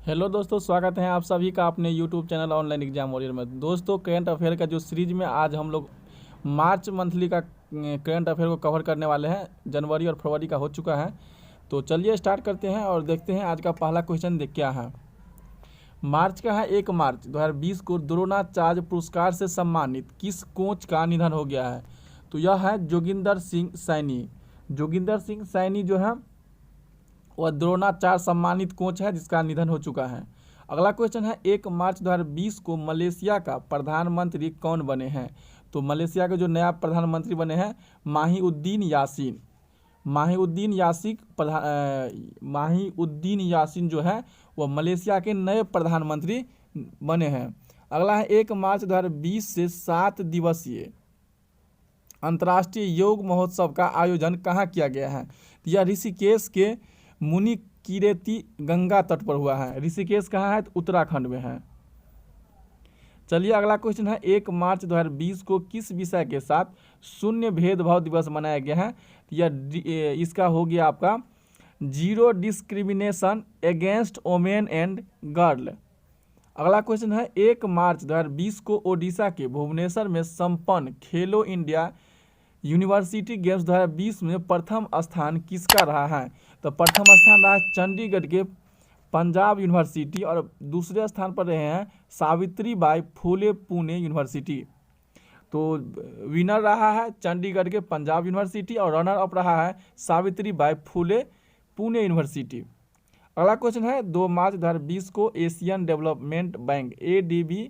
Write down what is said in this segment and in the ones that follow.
Hello दोस्तों, स्वागत है आप सभी का अपने YouTube channel online exam warrior में। दोस्तों, करंट अफेयर का जो सीरीज में आज हम लोग मार्च मंथली का करंट अफेयर को कवर करने वाले हैं। जनवरी और फरवरी का हो चुका है, तो चलिए स्टार्ट करते हैं और देखते हैं आज का पहला क्वेश्चन देख क्या है। मार्च का है 1 मार्च 2020 को द्रोणाचार्य पुरस्कार से सम्मानित किस कोच का निधन हो गया है। तो यह है जोगिंदर सिंह सैनी। जोगिंदर सिंह सैनी जो है वह द्रोणाचार्य सम्मानित कोच है जिसका निधन हो चुका है। अगला क्वेश्चन है 1 मार्च 2020 को मलेशिया का प्रधानमंत्री कौन बने हैं। तो मलेशिया के जो नया प्रधानमंत्री बने हैं माहीउद्दीन यासीन। माहीउद्दीन यासीन जो है वह मलेशिया के नए प्रधानमंत्री बने हैं। अगला है 1 मार्च 2020 से 7 दिवसीय अंतर्राष्ट्रीय योग महोत्सव का आयोजन कहाँ किया गया है। यह ऋषिकेश के मुनि कीरेती गंगा तट पर हुआ है। ऋषिकेश कहाँ है, तो उत्तराखंड में है। चलिए अगला क्वेश्चन है 1 मार्च 2020 को किस विषय के साथ शून्य भेदभाव दिवस मनाया गया है। यह इसका हो गया आपका zero discrimination against women and girl. अगला क्वेश्चन है 1 मार्च 2020 को ओडिशा के भुवनेश्वर में संपन्न खेलो इंडिया यूनिवर्सिटी गेम्स 2020 में प्रथम स्थान किसका रहा है। तो प्रथम स्थान रहा है चंडीगढ़ के पंजाब यूनिवर्सिटी और दूसरे स्थान पर रहे हैं सावित्रीबाई फुले पुणे यूनिवर्सिटी। तो विनर रहा है चंडीगढ़ के पंजाब यूनिवर्सिटी और रनर अप रहा है सावित्रीबाई फुले पुणे यूनिवर्सिटी। अगला क्वेश्चन है 2 मार्च 2020 को एशियन डेवलपमेंट बैंक ADB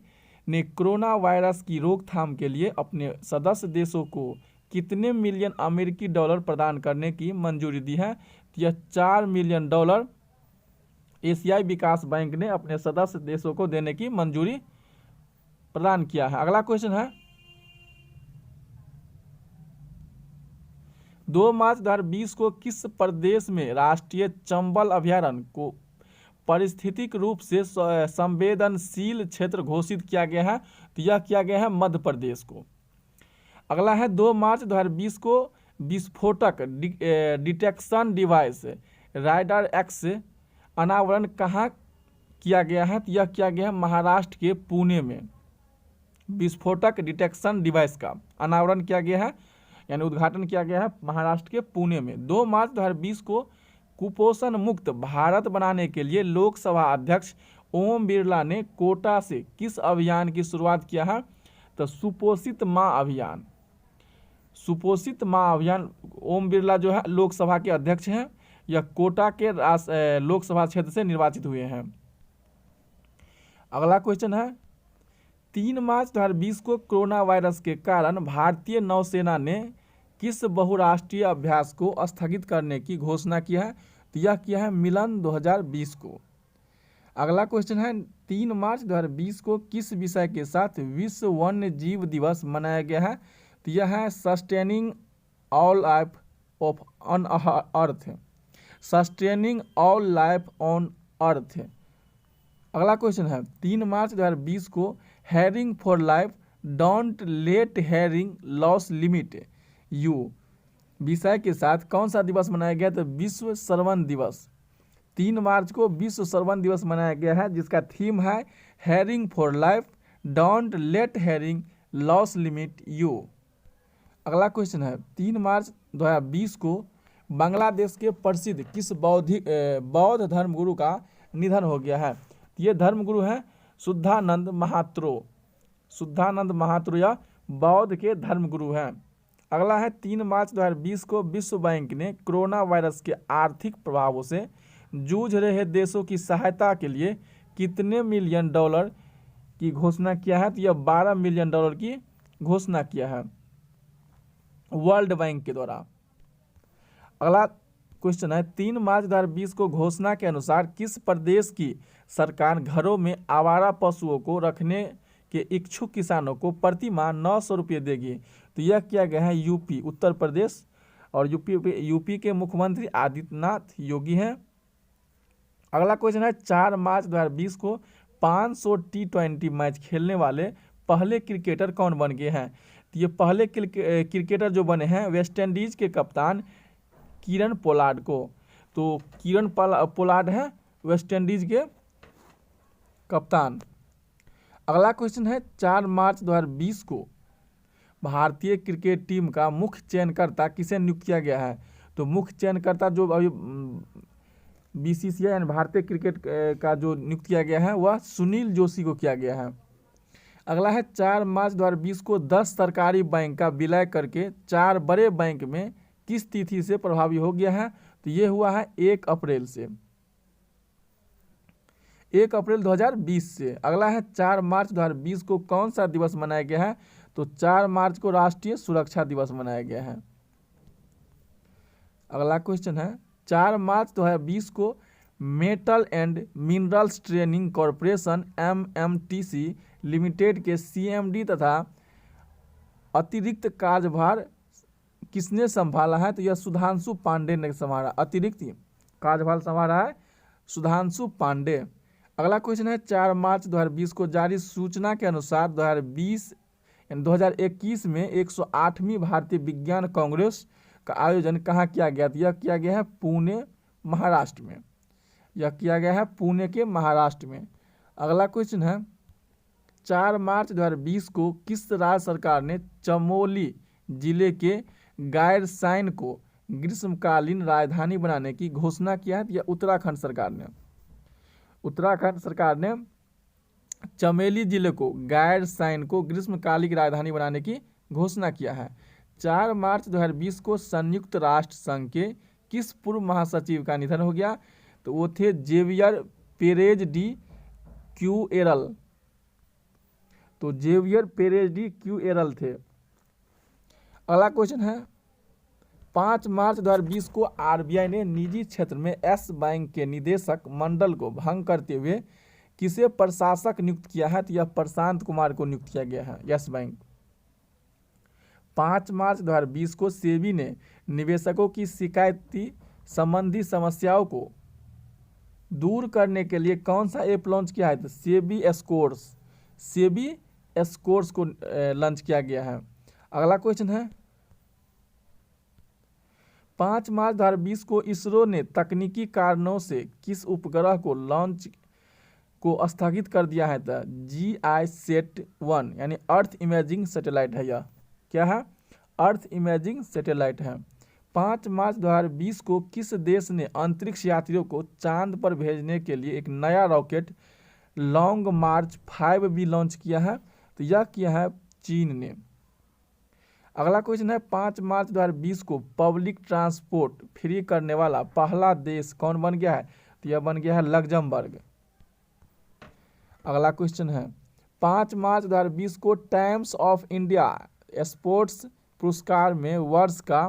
ने कोरोना वायरस की रोकथाम के लिए अपने सदस्य देशों को कितने मिलियन अमेरिकी डॉलर प्रदान करने की मंजूरी दी है। तो यह $4 मिलियन एशियाई विकास बैंक ने अपने सदस्य देशों को देने की मंजूरी प्रदान किया है। अगला क्वेश्चन है 2 मार्च 2020 को किस प्रदेश में राष्ट्रीय चंबल अभयारण्य को पारिस्थितिक रूप से संवेदनशील क्षेत्र घोषित किया गया है। तो यह किया गया है मध्य प्रदेश को। अगला है 2 मार्च 2020 को विस्फोटक डिटेक्शन डिवाइस राइडर एक्स अनावरण कहाँ किया गया है। तो यह किया गया है महाराष्ट्र के पुणे में। विस्फोटक डिटेक्शन डिवाइस का अनावरण किया गया है यानी उद्घाटन किया गया है महाराष्ट्र के पुणे में। 2 मार्च 2020 को कुपोषण मुक्त भारत बनाने के लिए लोकसभा अध्यक्ष ओम बिरला ने कोटा से किस अभियान की शुरुआत किया है। तो सुपोषित माँ अभियान। सुपोषित माँ अभियान ओम बिरला जो है लोकसभा के अध्यक्ष हैं। यह कोटा के लोकसभा क्षेत्र से निर्वाचित हुए हैं। अगला क्वेश्चन है 3 मार्च 2020 को कोरोना वायरस के कारण भारतीय नौसेना ने किस बहुराष्ट्रीय अभ्यास को स्थगित करने की घोषणा की है। तो यह किया है मिलन 2020 को। अगला क्वेश्चन है 3 मार्च 2020 को किस विषय के साथ विश्व वन्य जीव दिवस मनाया गया है। तो यह है sustaining all life on earth. Sustaining all life on earth. अगला क्वेश्चन है 3 मार्च 2020 को hearing for life don't let hearing loss limit you विषय के साथ कौन सा दिवस मनाया गया। तो विश्व श्रवण दिवस। 3 मार्च को विश्व श्रवण दिवस मनाया गया है जिसका थीम है hearing for life don't let hearing loss limit you. अगला क्वेश्चन है 3 मार्च 2020 को बांग्लादेश के प्रसिद्ध किस बौद्ध धर्मगुरु का निधन हो गया है। ये धर्मगुरु हैं शुद्धानंद महात्रो। शुद्धानंद महात्रो या बौद्ध के धर्मगुरु हैं। अगला है 3 मार्च 2020 को विश्व बैंक ने कोरोना वायरस के आर्थिक प्रभावों से जूझ रहे देशों की सहायता के लिए कितने मिलियन डॉलर की घोषणा किया है। तो यह $12 मिलियन की घोषणा किया है वर्ल्ड बैंक के द्वारा। अगला क्वेश्चन है 3 मार्च 2020 को घोषणा के अनुसार किस प्रदेश की सरकार घरों में आवारा पशुओं को रखने के इच्छुक किसानों को प्रति माह 900 रुपये देगी। तो यह किया गया है यूपी उत्तर प्रदेश और यूपी के मुख्यमंत्री आदित्यनाथ योगी हैं। अगला क्वेश्चन है 4 मार्च 2020 को 500 T20 मैच खेलने वाले पहले क्रिकेटर कौन बन गए हैं। तो ये पहले क्रिकेटर जो बने हैं वेस्ट इंडीज के कप्तान किरण पोलार्ड को। तो किरण पोलार्ड है वेस्ट इंडीज के कप्तान। अगला क्वेश्चन है 4 मार्च 2020 को भारतीय क्रिकेट टीम का मुख्य चयनकर्ता किसे नियुक्त किया गया है? तो मुख्य चयनकर्ता जो अभी बीसीसीआई यानी भारतीय क्रिकेट का जो नियुक्त किया गया है वह सुनील जोशी को किया गया है। अगला है 4 मार्च 2020 को 10 सरकारी बैंक का विलय करके 4 बड़े बैंक में किस तिथि से प्रभावी हो गया है? तो ये हुआ है 1 अप्रैल से, 1 अप्रैल 2020 से। अगला है 4 मार्च 2020 को कौन सा दिवस मनाया गया है? तो 4 मार्च को राष्ट्रीय सुरक्षा दिवस मनाया गया है। अगला क्वेश्चन है 4 मार्च 2020 को metal and minerals training corporation MMTC limited के CMD तथा अतिरिक्त कार्यभार किसने संभाला है? तो यह सुधांशु पांडे ने संभाला, अतिरिक्त कार्यभार संभाला है सुधांशु पांडे। अगला क्वेश्चन है 4 मार्च 2020 को जारी सूचना के अनुसार 2021 में 108वीं भारतीय विज्ञान कांग्रेस का आयोजन कहाँ किया गया? यह किया गया है पुणे महाराष्ट्र में, यह किया गया है पुणे के महाराष्ट्र में। अगला क्वेश्चन है 4 मार्च 2020 को किस राज्य सरकार ने चमोली जिले के गायरसाइन को ग्रीष्मकालीन राजधानी बनाने की घोषणा किया है? यह उत्तराखंड सरकार ने, उत्तराखंड सरकार ने चमोली जिले को गायरसाइन को ग्रीष्मकालीन राजधानी बनाने की घोषणा किया है। 4 मार्च 2020 को संयुक्त राष्ट्र संघ के किस पूर्व महासचिव का निधन हो गया? तो वो थे जेवियर पेरेज डी क्यूएरल, तो जेवियर पेरेज डी क्यूएरल थे। अगला क्वेश्चन है 5 मार्च 2020 को RBI ने निजी क्षेत्र में यस बैंक के निदेशक मंडल को भंग करते हुए किसे प्रशासक नियुक्त किया है? तो यह प्रशांत कुमार को नियुक्त किया गया है यस बैंक। 5 मार्च 2020 को सेबी ने निवेशकों की शिकायती संबंधी समस्याओं को दूर करने के लिए कौन सा ऐप लॉन्च किया है? तो सेबी स्कोर्स, सेबी स्कोर्स को लॉन्च किया गया है। अगला क्वेश्चन है 5 मार्च 2020 को इसरो ने तकनीकी कारणों से किस उपग्रह को लॉन्च को स्थगित कर दिया है? तो GISAT-1 यानी अर्थ इमेजिंग सैटेलाइट है। यह क्या है? अर्थ इमेजिंग सैटेलाइट है। 5 मार्च 2020 को किस देश ने अंतरिक्ष यात्रियों को चांद पर भेजने के लिए एक नया रॉकेट लॉन्ग मार्च 5B लॉन्च किया है? तो यह किया है चीन ने। अगला क्वेश्चन है 5 मार्च 2020 को पब्लिक ट्रांसपोर्ट फ्री करने वाला पहला देश कौन बन गया है? तो यह बन गया है लग्जमबर्ग। अगला क्वेश्चन है 5 मार्च 2020 को टाइम्स ऑफ इंडिया स्पोर्ट्स पुरस्कार में वर्ष का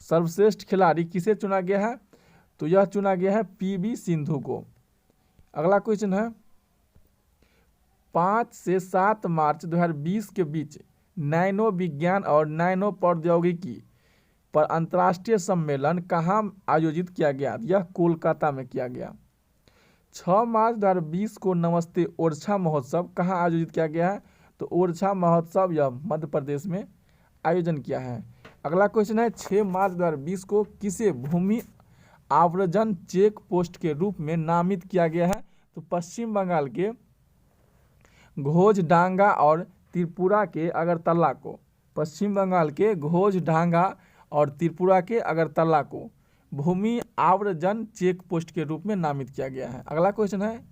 सर्वश्रेष्ठ खिलाड़ी किसे चुना गया है? तो यह चुना गया है PV सिंधु को। अगला क्वेश्चन है 5 से 7 मार्च 2020 के बीच नैनो विज्ञान और नैनो प्रौद्योगिकी पर अंतर्राष्ट्रीय सम्मेलन कहाँ आयोजित किया गया? यह कोलकाता में किया गया। 6 मार्च 2020 को नमस्ते ओरछा महोत्सव कहाँ आयोजित किया गया है? तो ओरछा महोत्सव यह मध्य प्रदेश में आयोजन किया है। अगला क्वेश्चन है 6 मार्च 2020 को किसे भूमि आव्रजन चेक पोस्ट के रूप में नामित किया गया है? तो पश्चिम बंगाल के घोजडांगा और त्रिपुरा के अगरतला को, पश्चिम बंगाल के घोजडांगा और त्रिपुरा के अगरतला को भूमि आव्रजन चेक पोस्ट के रूप में नामित किया गया है। अगला क्वेश्चन है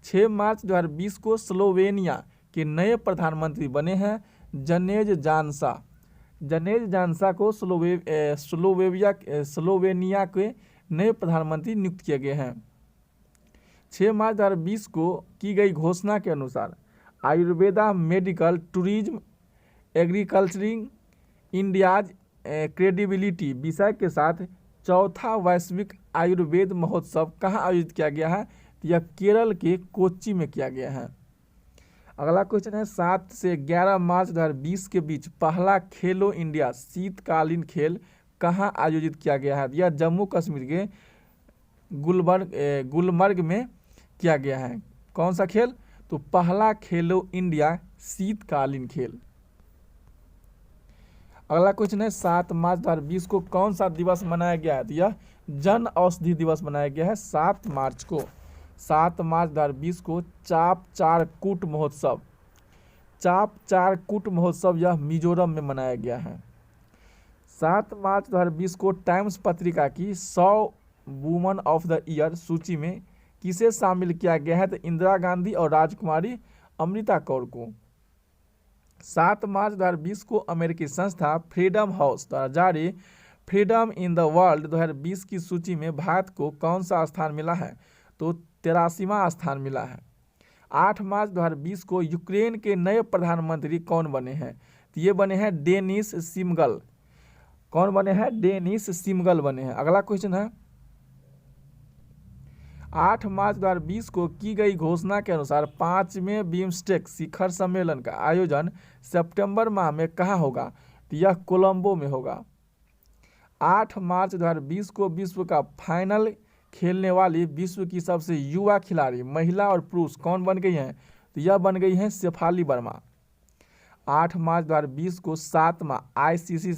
6 मार्च 2020 को स्लोवेनिया के नए प्रधानमंत्री बने हैं जनेज जानसा। जनेज जानसा को स्लोवेनिया के नए प्रधानमंत्री नियुक्त किए गए हैं। 6 मार्च 2020 को की गई घोषणा के अनुसार आयुर्वेदा मेडिकल टूरिज्म एग्रीकल्चरिंग इंडियाज क्रेडिबिलिटी विषय के साथ चौथा वैश्विक आयुर्वेद महोत्सव कहाँ आयोजित किया गया है? तो यह केरल के कोच्चि में किया गया है। अगला क्वेश्चन है 7 से 11 मार्च 2020 के बीच पहला खेलो इंडिया शीतकालीन खेल कहाँ आयोजित किया गया है? यह जम्मू कश्मीर के गुलमर्ग में किया गया है। कौन सा खेल? तो पहला खेलो इंडिया शीतकालीन खेल। अगला क्वेश्चन है 7 मार्च 2020 को कौन सा दिवस मनाया गया है? तो यह जन औषधि दिवस मनाया गया है 7 मार्च को। 7 मार्च 2020 को चाप चार कूट महोत्सव, चाप चार कूट महोत्सव यह मिजोरम में मनाया गया है। 7 मार्च 2020 को टाइम्स पत्रिका की 100 वुमन ऑफ द ईयर सूची में किसे शामिल किया गया है? तो इंदिरा गांधी और राजकुमारी अमृता कौर को। 7 मार्च 2020 को अमेरिकी संस्था फ्रीडम हाउस द्वारा जारी फ्रीडम इन द वर्ल्ड 2020 की सूची में भारत को कौन सा स्थान मिला है? तो 83वां स्थान मिला है। 8 मार्च 2020 को यूक्रेन के नए प्रधानमंत्री कौन बने हैं? तो ये बने हैं डेनिस शिमगल। कौन बने हैं? डेनिस शिमगल बने हैं। अगला क्वेश्चन है 8 मार्च 2020 को की गई घोषणा के अनुसार 5वें बिम्स्टेक शिखर सम्मेलन का आयोजन सितंबर माह में कहाँ होगा? तो यह कोलंबो में होगा। 8 मार्च 2020 को विश्व का फाइनल खेलने वाली विश्व की सबसे युवा खिलाड़ी महिला और पुरुष कौन बन गई हैं? तो यह बन गई हैं शेफाली वर्मा। 8 मार्च 2020 को 7वां ICC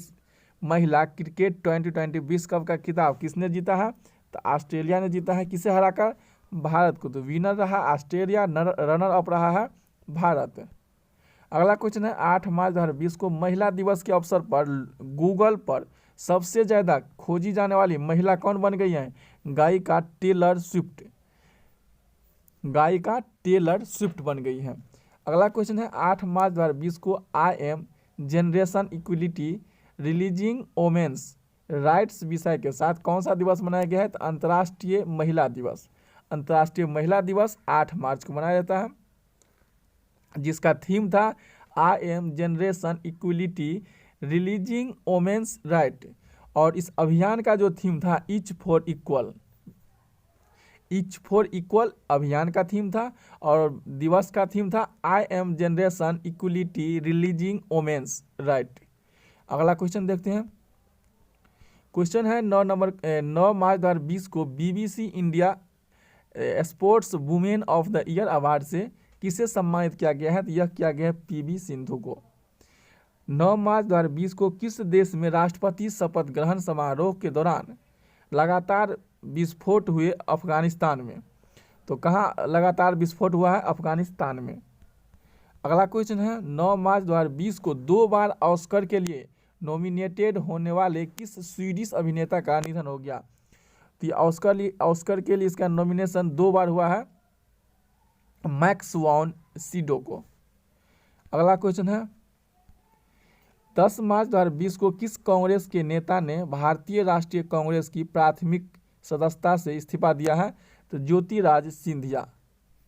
महिला क्रिकेट 2020 विश्व कप का खिताब किसने जीता है? तो ऑस्ट्रेलिया ने जीता है। किसे हराकर? भारत को। तो विनर रहा ऑस्ट्रेलिया, रनर अप रहा है भारत। अगला क्वेश्चन है 8 मार्च 2020 को महिला दिवस के अवसर पर गूगल पर सबसे ज़्यादा खोजी जाने वाली महिला कौन बन गई है? गायिका टेलर स्विफ्ट। गायिका टेलर स्विफ्ट बन गई है। अगला क्वेश्चन है 8 मार्च 2020 को I am generation equality releasing women's rights विषय के साथ कौन सा दिवस मनाया गया है? तो अंतर्राष्ट्रीय महिला दिवस। अंतर्राष्ट्रीय महिला दिवस 8 मार्च को मनाया जाता है, जिसका थीम था I am generation equality releasing women's right. और इस अभियान का जो थीम था each for equal, each for equal अभियान का थीम था और दिवस का थीम था I am generation equality releasing women's right. अगला क्वेश्चन देखते हैं। क्वेश्चन है 9 मार्च 2020 को BBC India sports women of the year award से किसे सम्मानित किया गया है? तो यह किया गया है PV सिंधु को। 9 मार्च 2020 को किस देश में राष्ट्रपति शपथ ग्रहण समारोह के दौरान लगातार विस्फोट हुए? अफगानिस्तान में। तो कहाँ लगातार विस्फोट हुआ है? अफगानिस्तान में। अगला क्वेश्चन है 9 मार्च 2020 को 2 बार ऑस्कर के लिए नॉमिनेटेड होने वाले किस स्वीडिश अभिनेता का निधन हो गया? तो ऑस्कर के लिए इसका नॉमिनेशन 2 बार हुआ है मैक्स वॉन सिडो को। अगला क्वेश्चन है 10 मार्च 2020 को किस कांग्रेस के नेता ने भारतीय राष्ट्रीय कांग्रेस की प्राथमिक सदस्यता से इस्तीफा दिया है? तो ज्योतिराज सिंधिया।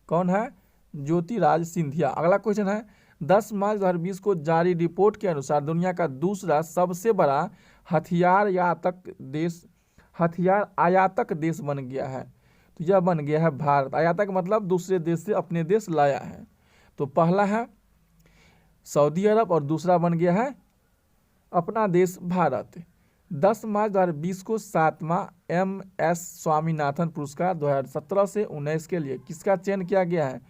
कौन है? ज्योतिराज सिंधिया। अगला क्वेश्चन है 10 मार्च 2020 को जारी रिपोर्ट के अनुसार दुनिया का दूसरा सबसे बड़ा हथियार आयातक देश बन गया है। तो यह बन गया है भारत। आयातक मतलब दूसरे देश से अपने देश लाया है। तो पहला है सऊदी अरब और दूसरा बन गया है अपना देश भारत। 10 मार्च 2020 को 7वां MS स्वामीनाथन पुरस्कार 2017 से 19 के लिए किसका चयन किया गया है?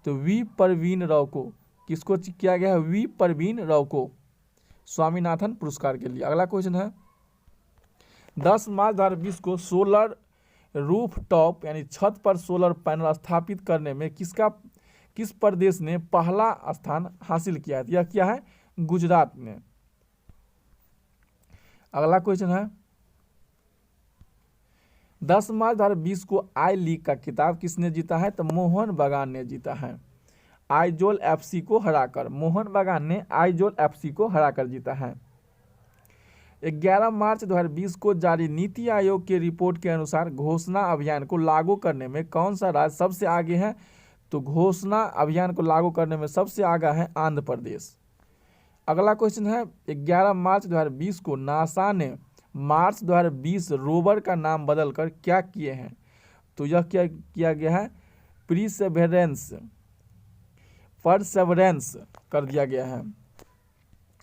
तो वी परवीन राव को। किसको किया गया है? वी परवीन राव को स्वामीनाथन पुरस्कार के लिए। अगला क्वेश्चन है 10 मार्च 2020 को सोलर रूफ टॉप यानी छत पर सोलर पैनल स्थापित करने में किस प्रदेश ने पहला स्थान हासिल किया है? यह क्या है? गुजरात ने। अगला क्वेश्चन है 10 मार्च 2020 को आई लीग का खिताब किसने जीता है? तो मोहन बागान ने जीता है आइजोल FC को हराकर। मोहन बागान ने आइजोल FC को हराकर जीता है। 11 मार्च 2020 को जारी नीति आयोग की रिपोर्ट के अनुसार घोषणा अभियान को लागू करने में कौन सा राज्य सबसे आगे है? तो घोषणा अभियान को लागू करने में सबसे आगे है आंध्र प्रदेश। अगला क्वेश्चन है 11 मार्च 2020 को नासा ने मार्च 2020 रोवर का नाम बदलकर क्या किए हैं? तो यह क्या किया गया है? परसेवरेंस कर दिया गया है।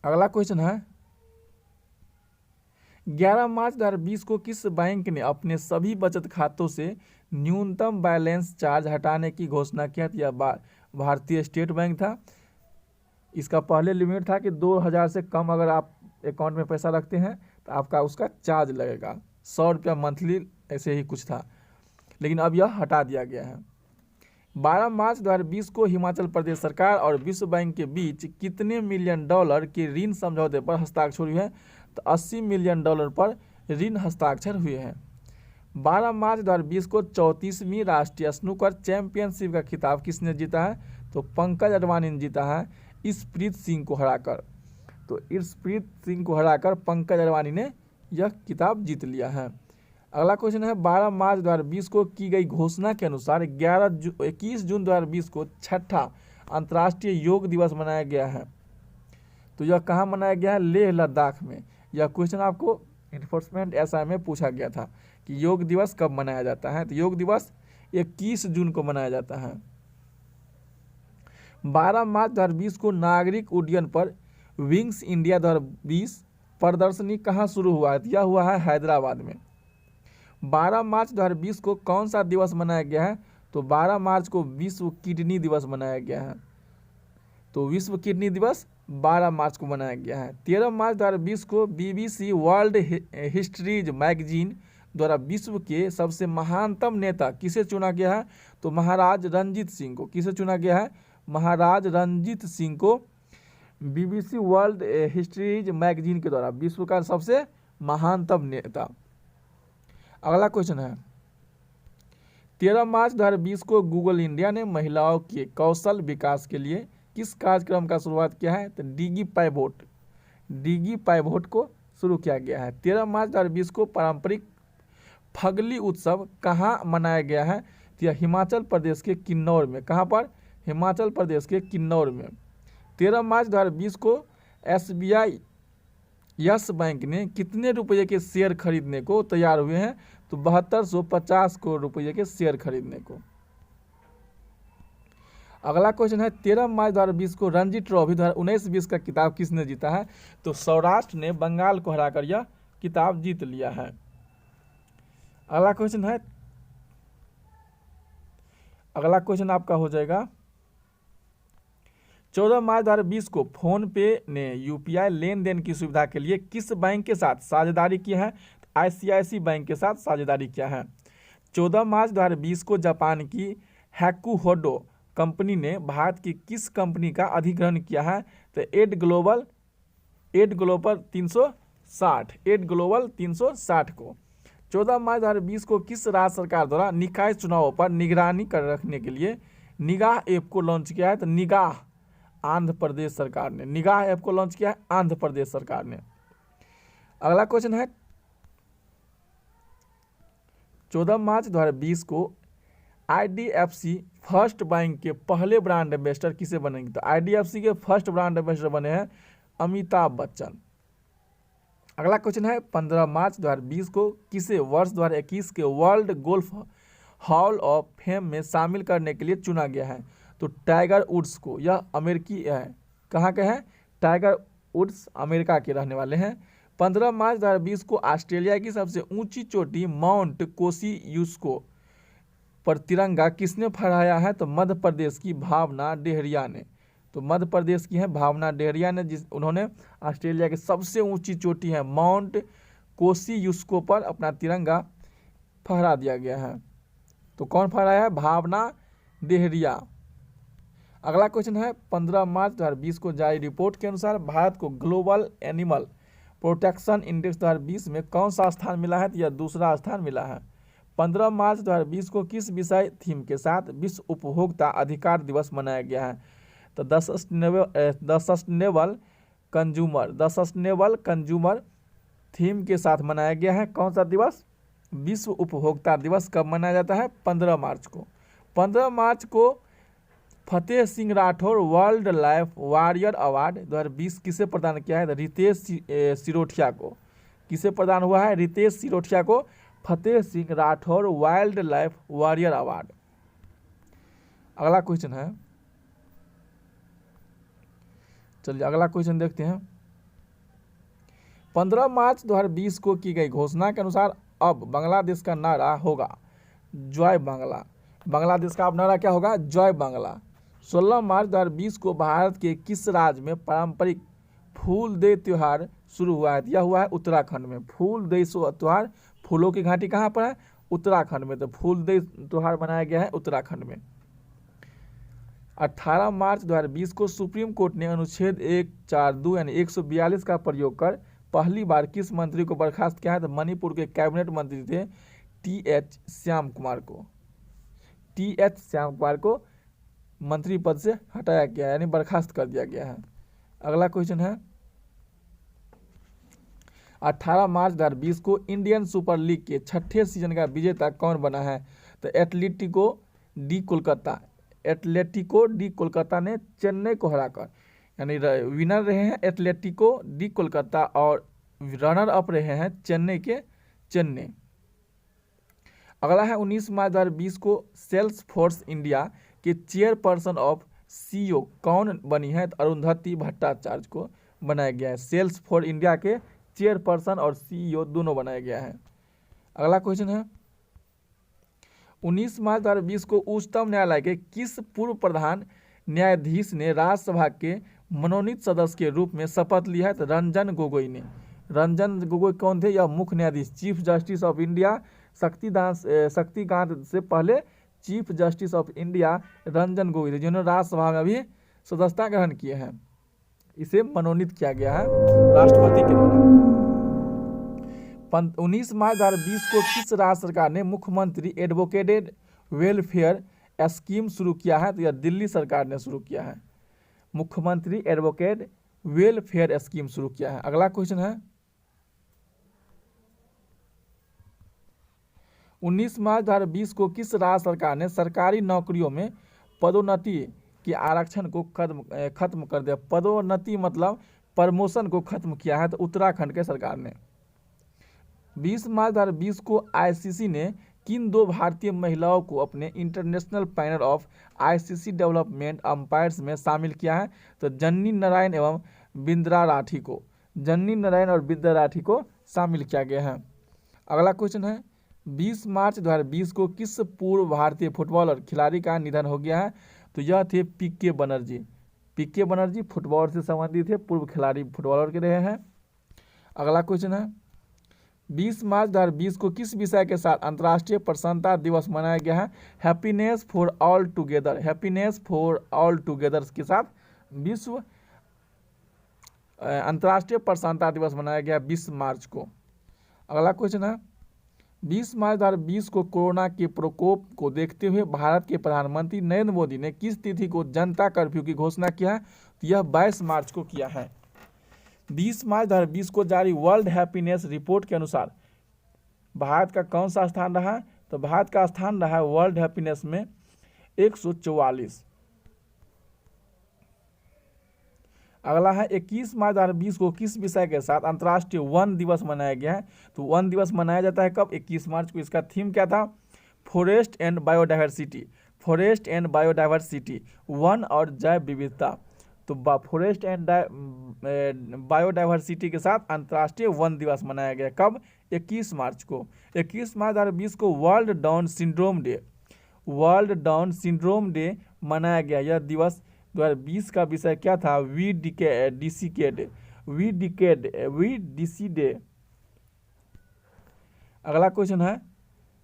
अगला क्वेश्चन है 11 मार्च 2020 को किस बैंक ने अपने सभी बचत खातों से न्यूनतम बैलेंस चार्ज हटाने की घोषणा किया? यह भारतीय स्टेट बैंक था। इसका पहले लिमिट था कि 2000 से कम अगर आप अकाउंट में पैसा रखते हैं तो आपका उसका चार्ज लगेगा 100 रुपया मंथली, ऐसे ही कुछ था, लेकिन अब यह हटा दिया गया है। 12 मार्च 2020 को हिमाचल प्रदेश सरकार और विश्व बैंक के बीच कितने मिलियन डॉलर के ऋण समझौते पर हस्ताक्षर हुए हैं? तो 80 मिलियन डॉलर पर ऋण हस्ताक्षर हुए हैं। 12 मार्च 2020 को 34वीं राष्ट्रीय स्नूकर चैंपियनशिप का खिताब किसने जीता है? तो पंकज अडवाणी ने जीता है ईशप्रीत सिंह को हराकर। तो ईशप्रीत सिंह को हराकर पंकज अडवाणी ने यह खिताब जीत लिया है। अगला क्वेश्चन है 12 मार्च 2020 को की गई घोषणा के अनुसार 21 जून 2020 को छठा अंतर्राष्ट्रीय योग दिवस मनाया गया है। तो यह कहाँ मनाया गया है? लेह लद्दाख में। यह क्वेश्चन आपको इन्फोर्समेंट एसआई में पूछा गया था कि योग दिवस कब मनाया जाता है। तो योग दिवस 21 जून को मनाया जाता है। 12 मार्च 2020 को नागरिक उड्डयन पर विंग्स इंडिया 2020 प्रदर्शनी कहाँ शुरू हुआ है? यह हुआ है हैदराबाद में। 12 मार्च 2020 को कौन सा दिवस मनाया गया है? तो 12 मार्च को विश्व किडनी दिवस मनाया गया है। तो विश्व किडनी दिवस 12 मार्च को मनाया गया है। 13 मार्च 2020 को BBC वर्ल्ड हिस्ट्रीज मैगजीन द्वारा विश्व के सबसे महानतम नेता किसे चुना गया है? तो महाराज रंजीत सिंह को। किसे चुना गया है? महाराज रंजीत सिंह को BBC वर्ल्ड हिस्ट्रीज मैगजीन के द्वारा विश्व का सबसे महानतम नेता। अगला क्वेश्चन है 13 मार्च 2020 को गूगल इंडिया ने महिलाओं के कौशल विकास के लिए किस कार्यक्रम का शुरुआत किया है? तो डिगी पाइवोट को शुरू किया गया है। 13 मार्च 2020 को पारंपरिक फगली उत्सव कहाँ मनाया गया है? तो यह हिमाचल प्रदेश के किन्नौर में। कहाँ पर? हिमाचल प्रदेश के किन्नौर में। 13 मार्च 2020 को SBI यस बैंक ने कितने रुपये के शेयर खरीदने को तैयार हुए हैं? तो 7250 करोड़ रुपये के शेयर खरीदने को। अगला क्वेश्चन है 13 मार्च 2020 को रणजी ट्रॉफी 2019-20 का खिताब किसने जीता है? तो सौराष्ट्र ने बंगाल को हराकर यह खिताब जीत लिया है। अगला क्वेश्चन आपका हो जाएगा 14 मार्च 2020 को फोन पे ने UPI लेन देन की सुविधा के लिए किस बैंक के साथ साझेदारी की है? तो ICICI बैंक के साथ साझेदारी किया है। 14 मार्च 2020 को जापान की हैकुहोडो कंपनी ने भारत की किस कंपनी का अधिग्रहण किया है? तो एड ग्लोबल 360 को। 14 मार्च 2020 को किस राज्य सरकार द्वारा निकाय चुनावों पर निगरानी कर रखने के लिए निगाह ऐप को लॉन्च किया है? तो निगाह आंध्र प्रदेश सरकार ने निगाह ऐप को लॉन्च किया है आंध्र प्रदेश सरकार ने। अगला क्वेश्चन है 14 मार्च 2020 को IDFC फर्स्ट बैंक के पहले ब्रांड एम्बेसडर किसे बनेंगे? तो IDFC के फर्स्ट ब्रांड एम्बेसडर बने हैं अमिताभ बच्चन। अगला क्वेश्चन है 15 मार्च 2020 को किसे वर्ष 2021 के world golf hall of fame में शामिल करने के लिए चुना गया है? तो टाइगर वुड्स को। यह अमेरिकी है। कहाँ के हैं? टाइगर वुड्स अमेरिका के रहने वाले हैं। 15 मार्च 2020 को ऑस्ट्रेलिया की सबसे ऊंची चोटी माउंट कोसियुस्को पर तिरंगा किसने फहराया है? तो मध्य प्रदेश की भावना डेहरिया ने। तो मध्य प्रदेश की है भावना डेहरिया ने, उन्होंने ऑस्ट्रेलिया की सबसे ऊंची चोटी है माउंट कोसियुस्को पर अपना तिरंगा फहरा दिया गया है। तो कौन फहराया है? भावना डेहरिया। अगला क्वेश्चन है 15 मार्च 2020 को जारी रिपोर्ट के अनुसार भारत को ग्लोबल एनिमल प्रोटेक्शन इंडेक्स 2020 में कौन सा स्थान मिला है? तो यह दूसरा स्थान मिला है। 15 मार्च 2020 को किस विषय थीम के साथ विश्व उपभोक्ता अधिकार दिवस मनाया गया है? तो द सस्टेनेबल कंज्यूमर थीम के साथ मनाया गया है। कौन सा दिवस? विश्व उपभोक्ता दिवस कब मनाया जाता है? 15 मार्च को। 15 मार्च को Fateh Singh Rathore world life warrior award 2020 किसे प्रदान किया है? रितेश सिरोठिया को। किसे प्रदान हुआ है? रितेश सिरोठिया को Fateh Singh Rathore wild life warrior award. अगला क्वेश्चन है, चलिए अगला क्वेश्चन देखते हैं। 15 मार्च 2020 को की गई घोषणा के अनुसार अब बांग्लादेश का नारा होगा जय बांग्ला। बांग्लादेश का अब नारा क्या होगा? जय बांग्ला। 16 मार्च 2020 को भारत के किस राज्य में पारंपरिक फूल दे त्योहार शुरू हुआ है? यह हुआ है उत्तराखंड में। फूलदेई त्योहार, फूलों की घाटी कहाँ पर है? उत्तराखंड में। तो फूलदेई त्योहार मनाया गया है उत्तराखंड में। 18 मार्च 2020 को सुप्रीम कोर्ट ने अनुच्छेद 142 यानी 142 का प्रयोग कर पहली बार किस मंत्री को बर्खास्त किया है? तो मणिपुर के कैबिनेट मंत्री थे टी.एच. श्याम कुमार को। टी.एच. श्याम कुमार को मंत्री पद से हटाया गया है, यानी बर्खास्त कर दिया गया है। अगला क्वेश्चन है 18 मार्च 2020 को इंडियन सुपर लीग के 6ठे सीजन का विजेता कौन बना है? तो एटलेटिको डी कोलकाता ने चेन्नई को हराकर, यानी विनर रहे हैं एटलेटिको डी कोलकाता और रनर अप रहे हैं चेन्नई। अगला है 19 मार्च 2020 को सेल्स फोर्स इंडिया के चेयरपर्सन ऑफ सीईओ कौन बनी है? तो अरुंधति भट्टाचार्य को बनाया गया है। सेल्स फॉर इंडिया के चेयरपर्सन और सीईओ दोनों बनाया गया है। अगला क्वेश्चन है 19 मार्च 2020 को उच्चतम न्यायालय के किस पूर्व प्रधान न्यायाधीश ने राज्यसभा के मनोनीत सदस्य के रूप में शपथ लिया है? तो रंजन गोगोई ने। रंजन गोगोई कौन थे? यह मुख्य न्यायाधीश, chief justice of India, Shaktikanta से पहले chief justice of India Ranjan Gogoi थे, जिन्होंने राज्यसभा में अभी सदस्यता ग्रहण किए हैं। इसे मनोनीत किया गया है राष्ट्रपति के द्वारा। 19 मार्च 2020 को किस राज्य सरकार ने मुख्यमंत्री एडवोकेटेड वेलफेयर स्कीम शुरू किया है? तो यह दिल्ली सरकार ने शुरू किया है। मुख्यमंत्री एडवोकेट वेलफेयर स्कीम शुरू किया है। अगला क्वेश्चन है 19 मार्च 2020 को किस राज्य सरकार ने सरकारी नौकरियों में पदोन्नति के आरक्षण को खत्म कर दिया? पदोन्नति मतलब प्रमोशन को खत्म किया है। तो उत्तराखंड के सरकार ने। 20 मार्च 2020 को आईसीसी ने किन दो भारतीय महिलाओं को अपने international panel of ICC development umpires में शामिल किया है? तो जन्नी नारायण और बिंद्रा राठी को शामिल किया गया है। अगला क्वेश्चन है 20 मार्च 2020 को किस पूर्व भारतीय फुटबॉलर खिलाड़ी का निधन हो गया है? तो यह थे पीके बनर्जी फुटबॉल से संबंधित थे, पूर्व खिलाड़ी फुटबॉलर के रहे हैं। अगला क्वेश्चन है 20 मार्च 2020 को किस विषय के साथ अंतर्राष्ट्रीय प्रसन्नता दिवस मनाया गया है? हैप्पीनेस फॉर ऑल टुगेदर के साथ विश्व अंतर्राष्ट्रीय प्रसन्नता दिवस मनाया गया 20 मार्च को। अगला क्वेश्चन है 20 मार्च 2020 को कोरोना के प्रकोप को देखते हुए भारत के प्रधानमंत्री नरेंद्र मोदी ने किस तिथि को जनता कर्फ्यू की घोषणा किया है? तो यह 22 मार्च को किया है। 20 मार्च 2020 को जारी वर्ल्ड हैप्पीनेस रिपोर्ट के अनुसार भारत का कौन सा स्थान रहा? तो भारत का स्थान रहा है वर्ल्ड हैप्पीनेस में 144। अगला है 21 मार्च 2020 को किस विषय के साथ अंतर्राष्ट्रीय वन दिवस मनाया गया है? तो वन दिवस मनाया जाता है कब? 21 मार्च को। इसका थीम क्या था? फॉरेस्ट एंड बायोडाइवर्सिटी, वन और जैव विविधता। तो फॉरेस्ट एंड बायोडाइवर्सिटी के साथ अंतर्राष्ट्रीय वन दिवस मनाया गया कब? 21 मार्च को। 21 मार्च 2020 को वर्ल्ड डाउन सिंड्रोम डे मनाया गया। यह दिवस 2020 का विषय क्या था? We day. अगला क्वेश्चन है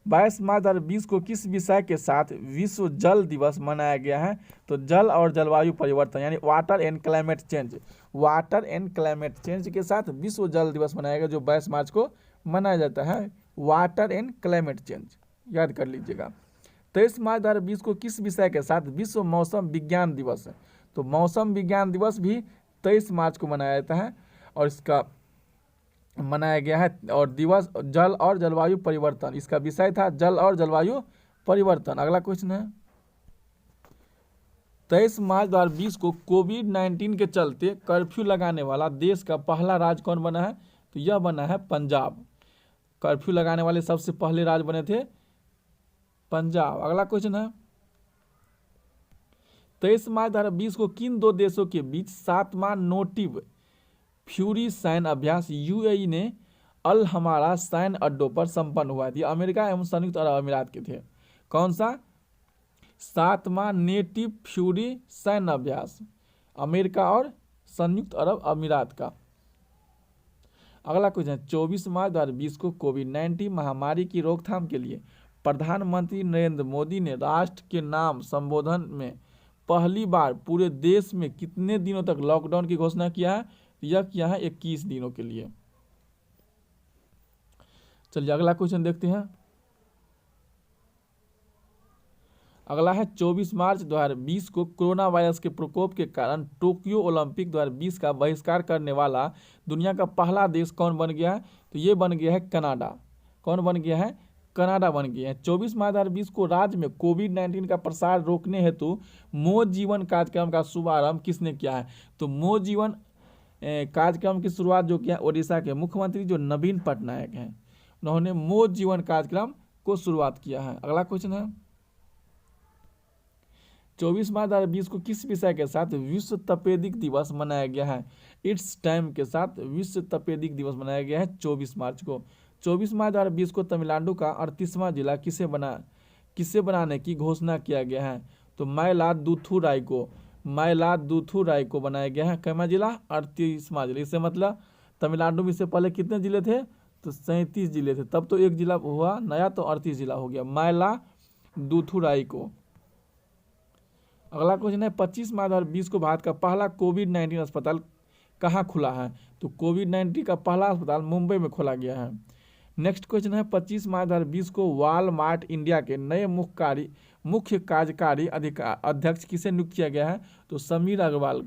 22 मार्च 2020 को किस विषय के साथ विश्व जल दिवस मनाया गया है? तो जल और जलवायु परिवर्तन, यानी वाटर एंड क्लाइमेट चेंज के साथ विश्व जल दिवस मनाया गया, जो 22 मार्च को मनाया जाता है। वाटर एंड क्लाइमेट चेंज याद कर लीजिएगा। 23 मार्च 2020 को किस विषय के साथ विश्व मौसम विज्ञान दिवस है? तो मौसम विज्ञान दिवस भी 23 मार्च को मनाया जाता है और इसका मनाया गया है। और दिवस जल और जलवायु परिवर्तन, इसका विषय था जल और जलवायु परिवर्तन। अगला क्वेश्चन है 23 मार्च 2020 को कोविड-19 के चलते कर्फ्यू लगाने वाला देश का पहला राज्य कौन बना है? तो यह बना है पंजाब। कर्फ्यू लगाने वाले सबसे पहले राज्य बने थे पंजाब। अगला क्वेश्चन है 23 मार्च 2020 को किन दो देशों के बीच 7वां नोटिव फ्यूरी सैन्य अभ्यास यूएई ने अल हमारा सैन्य अड्डों पर संपन्न हुआ थी? अमेरिका एवं संयुक्त अरब अमीरात के थे। कौन सा? 7वां नेटिव फ्यूरी सैन्य अभ्यास, अमेरिका और संयुक्त अरब अमीरात का। अगला क्वेश्चन 24 मार्च 2020 को कोविड-19 महामारी की रोकथाम के लिए प्रधानमंत्री नरेंद्र मोदी ने राष्ट्र के नाम संबोधन में पहली बार पूरे देश में कितने दिनों तक लॉकडाउन की घोषणा किया है? यह किया है 21 दिनों के लिए। चलिए अगला क्वेश्चन देखते हैं। अगला है 24 मार्च 2020 को कोरोना वायरस के प्रकोप के कारण टोक्यो ओलंपिक 2020 का बहिष्कार करने वाला दुनिया का पहला देश कौन बन गया है? तो ये बन गया है कनाडा। कौन बन गया है? कनाडा बन गया है। 24 मार्च 2020 को राज्य में कोविड-19 का प्रसार रोकने हेतु मो जीवन कार्यक्रम का शुभारंभ किसने किया है? तो मो जीवन कार्यक्रम की शुरुआत जो किया ओडिशा के मुख्यमंत्री जो नवीन पटनायक हैं, उन्होंने मो जीवन कार्यक्रम को शुरुआत किया है। अगला क्वेश्चन है 24 मार्च 2020 को किस विषय के साथ विश्व तपेदिक दिवस मनाया गया है? इट्स टाइम के साथ विश्व तपेदिक दिवस मनाया गया है 24 मार्च को। 24 मार्च 2020 को तमिलनाडु का 38वां जिला किसे बनाने की घोषणा किया गया है? तो मायलादुथुराई को बनाया गया है। कैमा जिला? 38वां जिला। इससे मतलब तमिलनाडु में इससे पहले कितने जिले थे? तो 37 जिले थे, तब तो एक जिला हुआ नया, तो 38 जिला हो गया मायलादुथुराई को। अगला क्वेश्चन है 25 मार्च 2020 को भारत का पहला कोविड-19 अस्पताल कहाँ खुला है? तो कोविड-19 का पहला अस्पताल मुंबई में खोला गया है। नेक्स्ट क्वेश्चन है 25 मार्च 2020 को वॉलमार्ट इंडिया के नए मुख्य कार्यकारी अध्यक्ष किसे नियुक्त किया गया है? तो समीर अग्रवाल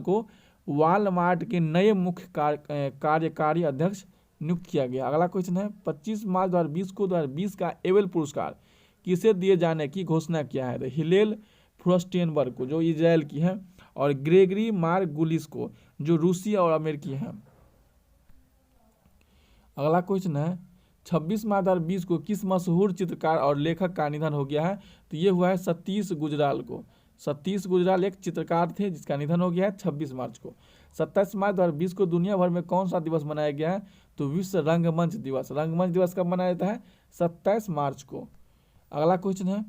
को वॉलमार्ट के नए मुख्य कार्यकारी अध्यक्ष नियुक्त किया गया। अगला क्वेश्चन है 25 मार्च 2020 को 2020 का एबेल पुरस्कार किसे दिए जाने की घोषणा किया है? तो हिलेल फ्रोस्टेनबर्ग को जो इजराइल की है, और ग्रेगरी मार्गुलिस को जो रूसी और अमेरिकी हैं। अगला क्वेश्चन है 26 मार्च 2020 को किस मशहूर चित्रकार और लेखक का निधन हो गया है? तो ये हुआ है सतीश गुजराल को। सतीश गुजराल एक चित्रकार थे जिसका निधन हो गया है 26 मार्च को। 27 मार्च 2020 को दुनिया भर में कौन सा दिवस मनाया गया है? तो विश्व रंगमंच दिवस। रंगमंच दिवस कब मनाया जाता है? 27 मार्च को। अगला क्वेश्चन है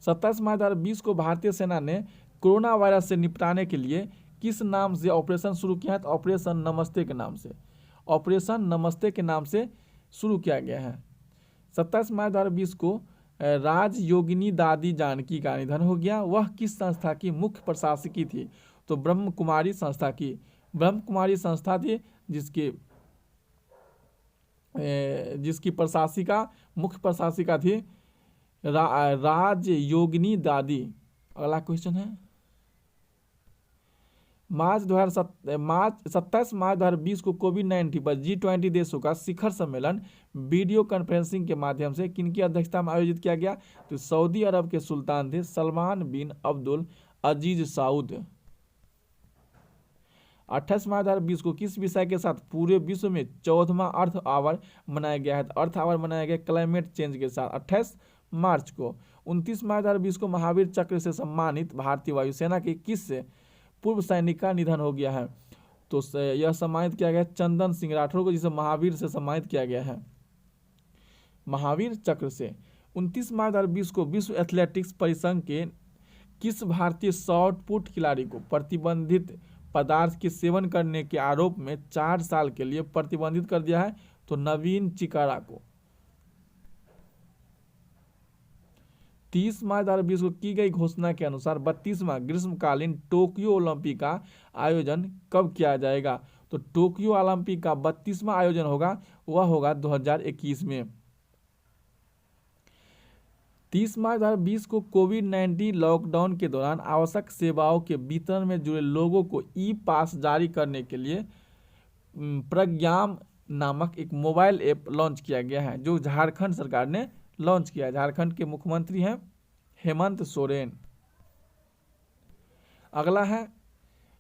27 मार्च 2020 को भारतीय सेना ने कोरोना वायरस से निपटाने के लिए किस नाम से ऑपरेशन शुरू किया है? तो ऑपरेशन नमस्ते के नाम से। ऑपरेशन नमस्ते के नाम से शुरू किया गया है। 27 मार्च 2020 को राजयोगिनी दादी जानकी का निधन हो गया। वह किस संस्था की मुख्य प्रशासकी थी? तो ब्रह्म कुमारी संस्था थी जिसकी मुख्य प्रशासिका थी राजयोगिनी दादी। अगला क्वेश्चन है 27 मार्च 2020 को कोविड-19 पर G20 देशों का शिखर सम्मेलन वीडियो कॉन्फ्रेंसिंग के माध्यम से किनकी अध्यक्षता में आयोजित किया गया? तो सऊदी अरब के सुल्तान थे सलमान बिन अब्दुल अजीज साउद। 28 मार्च 2020 को किस विषय के साथ पूरे विश्व में 14वां अर्थ आवर मनाया गया है? अर्थ आवर मनाया गया क्लाइमेट चेंज के साथ 28 मार्च को। 29 मार्च 2020 को महावीर चक्र से सम्मानित भारतीय वायुसेना के किस पूर्व सैनिक का निधन हो गया है? तो यह सम्मानित किया गया चंदन सिंह राठौर को, जिसे महावीर से सम्मानित किया गया है महावीर चक्र से। 29 मार्च 2020 को विश्व एथलेटिक्स परिसंघ के किस भारतीय शॉट पुट खिलाड़ी को प्रतिबंधित पदार्थ के सेवन करने के आरोप में 4 साल के लिए प्रतिबंधित कर दिया है? तो नवीन चिकारा को। 30 मार्च 2020 को की गई घोषणा के अनुसार 32वां ग्रीष्मकालीन टोक्यो ओलंपिक का आयोजन कब किया जाएगा? तो टोक्यो ओलंपिक का 32वां आयोजन होगा, वह होगा 2021 में। 30 मार्च 2020 को कोविड-19 लॉकडाउन के दौरान आवश्यक सेवाओं के वितरण में जुड़े लोगों को ई पास जारी करने के लिए प्रज्ञाम नामक एक मोबाइल ऐप लॉन्च किया गया है, जो झारखंड सरकार ने लॉन्च किया। झारखंड के मुख्यमंत्री हैं हेमंत सोरेन। अगला है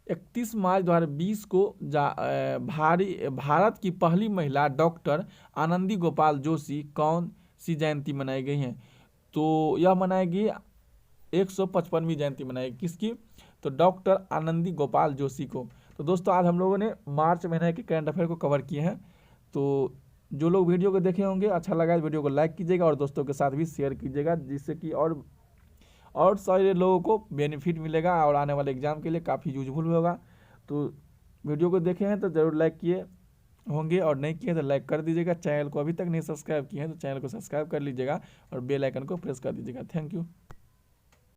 31 मार्च 2020 को भारत की पहली महिला डॉक्टर आनंदी गोपाल जोशी कौन सी जयंती मनाई गई है? तो यह मनाएगी 155वीं जयंती मनाएगी। किसकी? तो डॉक्टर आनंदी गोपाल जोशी को। तो दोस्तों आज हम लोगों ने मार्च महीने के करंट अफेयर को कवर किए हैं। तो जो लोग वीडियो को देखे होंगे, अच्छा लगा, इस वीडियो को लाइक कीजिएगा और दोस्तों के साथ भी शेयर कीजिएगा, जिससे कि और सारे लोगों को बेनिफिट मिलेगा और आने वाले एग्जाम के लिए काफ़ी यूजफुल होगा। तो वीडियो को देखे हैं तो ज़रूर लाइक किए होंगे, और नहीं किए तो लाइक कर दीजिएगा। चैनल को अभी तक नहीं सब्सक्राइब किए हैं तो चैनल को सब्सक्राइब कर लीजिएगा और बेल आइकन को प्रेस कर दीजिएगा। Thank you.